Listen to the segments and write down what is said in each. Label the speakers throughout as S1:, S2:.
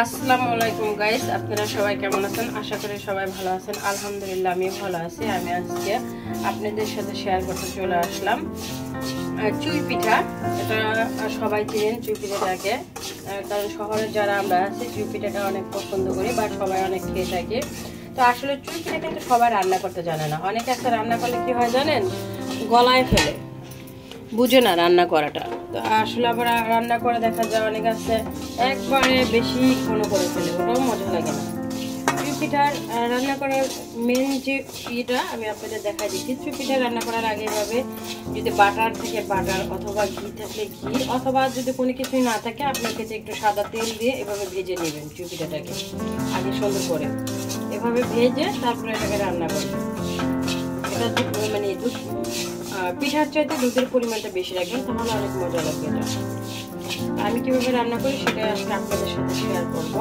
S1: আসসালামু আলাইকুম গাইস, আপনারা সবাই কেমন আছেন? আশা করি সবাই ভালো আছেন। আলহামদুলিল্লাহ আমি ভালো আছি। আমি আজকে আপনাদের সাথে শেয়ার করতে চলে আসলাম চুই পিঠা। এটা সবাই চিনেন চুই পিঠাটাকে, কারণ শহরে যারা আমরা আছি চুই পিঠাটা অনেক পছন্দ করি বা সবাই অনেক খেয়ে থাকি। তো আসলে চুই পিঠা কিন্তু সবাই রান্না করতে জানে না। অনেকে আছে রান্না করলে কি হয় জানেন, গলায় ফেলে, বুঝে না রান্না করাটা। তো আসলে আবার রান্না করে দেখা যায় অনেক আছে একবারে বেশি ঘন করে ফেলে, ওটাও মজা লাগে না। চুই পিঠার রান্না করার মেন যে ইয়েটা আমি আপনাদের দেখাই দিচ্ছি। চুই পিঠা রান্না করার আগে এভাবে যদি বাটার থেকে বাটার অথবা ঘি থাকলে ঘি, অথবা যদি কোনো কিছুই না থাকে আপনার কাছে একটু সাদা তেল দিয়ে এভাবে ভেজে নেবেন চুই পিঠাটাকে আগে সুন্দর করে। এভাবে ভেজে তারপরে এটাকে রান্না করবেন। এটা মানে দুধ পিঠার চাইতে দুধের পরিমাণটা বেশি রাখবেন, তাহলে অনেক মজা লাগবে। এটা আমি কিভাবে রান্না করি সেটা আজকে আপনাদের সাথে শেয়ার করব।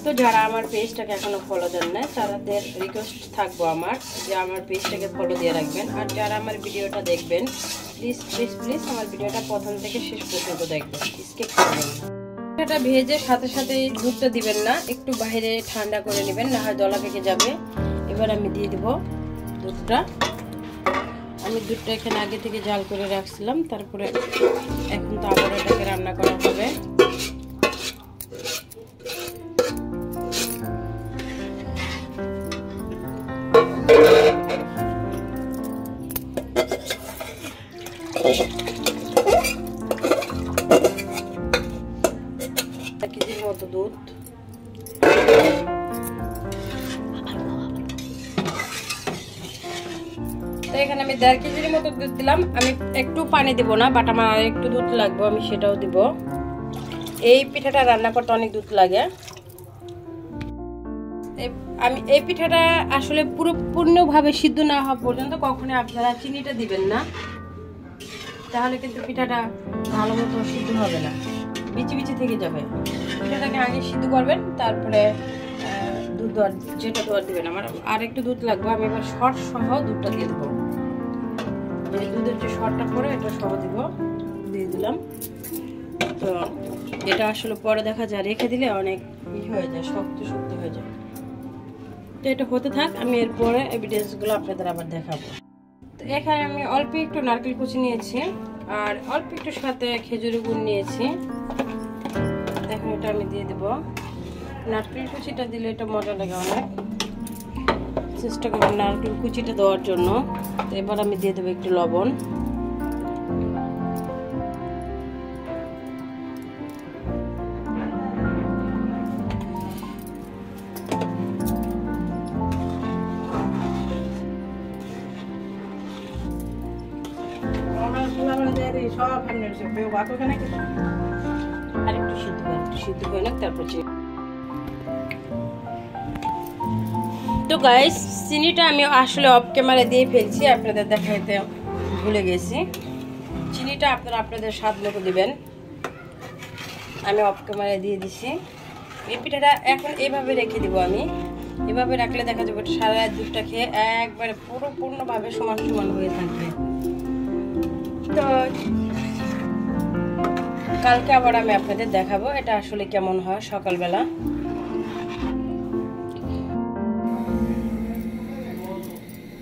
S1: তো যারা আমার পেজটাকে এখনো ফলো দেন না তাদের রিকোয়েস্ট থাকবো আমার যে আমার পেজটাকে ফলো দিয়ে রাখবেন। আর যারা আমার ভিডিওটা দেখবেন প্লিজ প্লিজ প্লিজ আমার ভিডিওটা প্রথম থেকে শেষ পর্যন্ত দেখবেন, স্কিপ করবেন না। এটা ভেজে সাথে সাথে দুধটা দিবেন না, একটু বাইরে ঠান্ডা করে নেবেন, না হয় দলা পেকে যাবে। এবার আমি দিয়ে দিব দুধটা। আমি দুধটা এখানে আগে থেকে জাল করে রাখছিলাম, তারপরে এখন তো আবার এটাকে রান্না করা হবে। কেজির মতো দুধ, এখানে আমি 1.5 কেজির মতো দুধ দিলাম। আমি একটু পানি দিব না, বাট আমার একটু দুধ লাগবে, আমি সেটাও দিব। এই পিঠাটা রান্না করতে অনেক দুধ লাগে। আমি এই পিঠাটা আসলে পুরোপূর্ণভাবে সিদ্ধ না হওয়া পর্যন্ত কখনোই আপনারা চিনিটা দিবেন না, তাহলে কিন্তু পিঠাটা ভালো মতো সিদ্ধ হবে না, বিচি বিচি থেকে যাবে। পিঠাটাকে আগে সিদ্ধ করবেন, তারপরে দুধ যেটা দেওয়ার দিবেন। আমার আর একটু দুধ লাগবে, আমি এবার শর্ট সহ দুধটা দিয়ে দেবো। দুধের যে শর্টটা পরে এটা সহ দিয়ে দিলাম। তো এটা আসলে পরে দেখা যায় রেখে দিলে অনেক হয়ে যায়, শক্ত শক্ত হয়ে যায়। তো এটা হতে থাক, আমি এরপরে এভিডেন্সগুলো আপনাদের আবার দেখাবো। তো এখানে আমি অল্প একটু নারকেল কুচি নিয়েছি আর অল্প একটু সাথে খেজুরি গুড় নিয়েছি। এখন এটা আমি দিয়ে দেবো। নারকেল কুচিটা দিলে এটা মজা লাগে অনেক, চেষ্টা করবেন নারকেল কুচিটা দেওয়ার জন্য। তো এবার আমি দিয়ে দেবো একটু লবণ। আর একটু সিদ্ধ হয়ে না, তারপর তো গাইস চিনিটা আমি আসলে অফ ক্যামেরা দিয়ে ফেলছি, আপনাদের দেখাইতে ভুলে গেছি। চিনিটা আপনারা আপনাদের স্বাদ মতো দিবেন, আমি অফ ক্যামেরা দিয়ে দিছি। এই পিঠাটা এখন এইভাবে রেখে দিব। আমি এভাবে রাখলে দেখা যাবে সারা রাত দুধটা খেয়ে একবারে পূর্ণভাবে সমান সমান হয়ে থাকবে। তো কালকে আবার আমি আপনাদের দেখাবো এটা আসলে কেমন হয় সকালবেলা।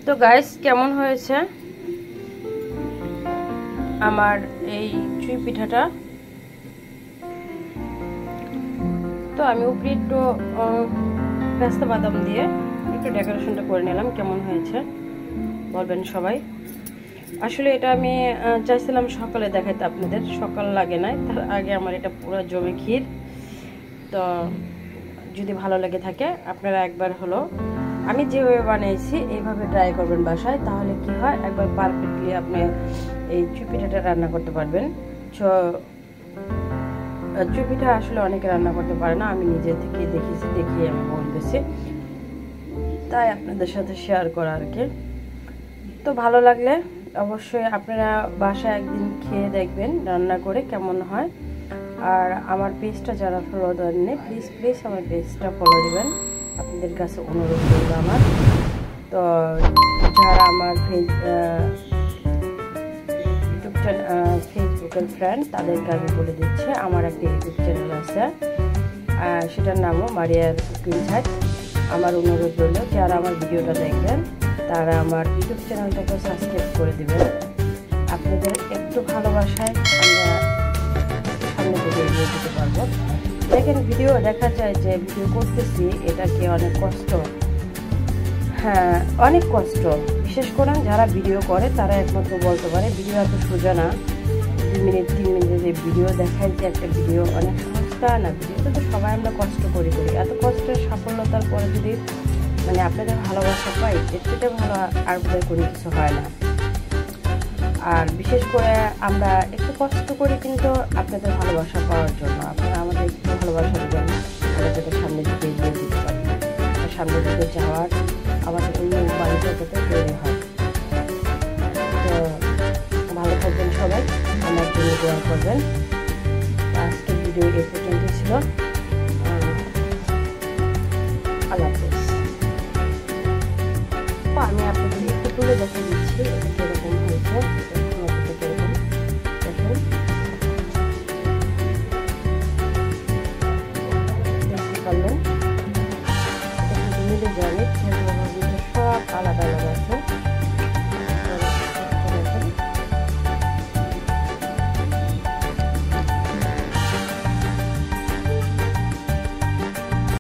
S1: তো গাইস কেমন হয়েছে আমার এই চুই পিঠাটা? তো আমি উপরে একটু পেস্তা বাদাম দিয়ে একটু ডেকোরেশনটা করে নিলাম। কেমন হয়েছে বলবেন সবাই। আসলে এটা আমি চাইছিলাম সকালে দেখাইতে আপনাদের, সকাল লাগে নাই, তার আগে আমার এটা পুরো জমে ক্ষীর। তো যদি ভালো লেগে থাকে আপনারা একবার হলো আমি যেভাবে বানিয়েছি এইভাবে ট্রাই করবেন বাসায়, তাহলে কি হয় একবার পারফেক্টলি আপনি এই চুই পিঠাটা রান্না করতে পারবেন। চুই পিঠা আসলে অনেকে রান্না করতে পারে না, আমি নিজে থেকে দেখিয়ে আমি বলতেছি, তাই আপনাদের সাথে শেয়ার করা আর কি। তো ভালো লাগলে অবশ্যই আপনারা বাসায় একদিন খেয়ে দেখবেন রান্না করে কেমন হয়। আর আমার পেজটা যারা ফলো দেননি প্লিজ প্লিজ আমার পেজটা ফলো দেবেন, আপনাদের কাছে অনুরোধ করবো আমার। তো যারা আমার ফেসবুকের ফ্রেন্ড তাদেরকে আমি বলে দিচ্ছি আমার একটা ইউটিউব চ্যানেল আছে, হয়েছে, সেটার নামও মারিয়ার কুকিং হাট। আমার অনুরোধ রইল যারা আমার ভিডিওটা দেখবেন তারা আমার ইউটিউব চ্যানেলটাকে সাবস্ক্রাইব করে দেবেন। আপনাদের একটু ভালোবাসায় আমরা সামনে থেকে এগিয়ে যেতে পারবো। দেখেন, ভিডিও দেখা যায় যে ভিডিও করতেছি, এটা কি অনেক কষ্ট। হ্যাঁ, অনেক কষ্ট। বিশেষ করে যারা ভিডিও করে তারা একমাত্র বলতে পারে ভিডিও এত সোজা না। 2 মিনিট 3 মিনিটের যে ভিডিও দেখায় যে একটা ভিডিও অনেক সহজটা না। ভিডিওতে তো সবাই আমরা কষ্ট করি, এত কষ্টের সাফল্যতার পরে যদি মানে আপনাদের ভালোবাসা পাই, এর থেকে ভালো আর বোধহয় কোনো কিছু হয় না। আর বিশেষ করে আমরা একটু কষ্ট করি কিন্তু আপনাদের ভালোবাসা পাওয়ার জন্য। আপনারা আমাদের একটু ভালোবাসা দেবেন, আমরা যাতে সামনের দিকে এগিয়ে দিতে পারি, সামনের দিকে যাওয়ার আমাদের অন্য বাড়িতে যাতে তৈরি হয়। তো ভালো থাকবেন সবাই, আমার জন্য দোয়া করবেন। আজকের ভিডিও এই পর্যন্তই ছিল।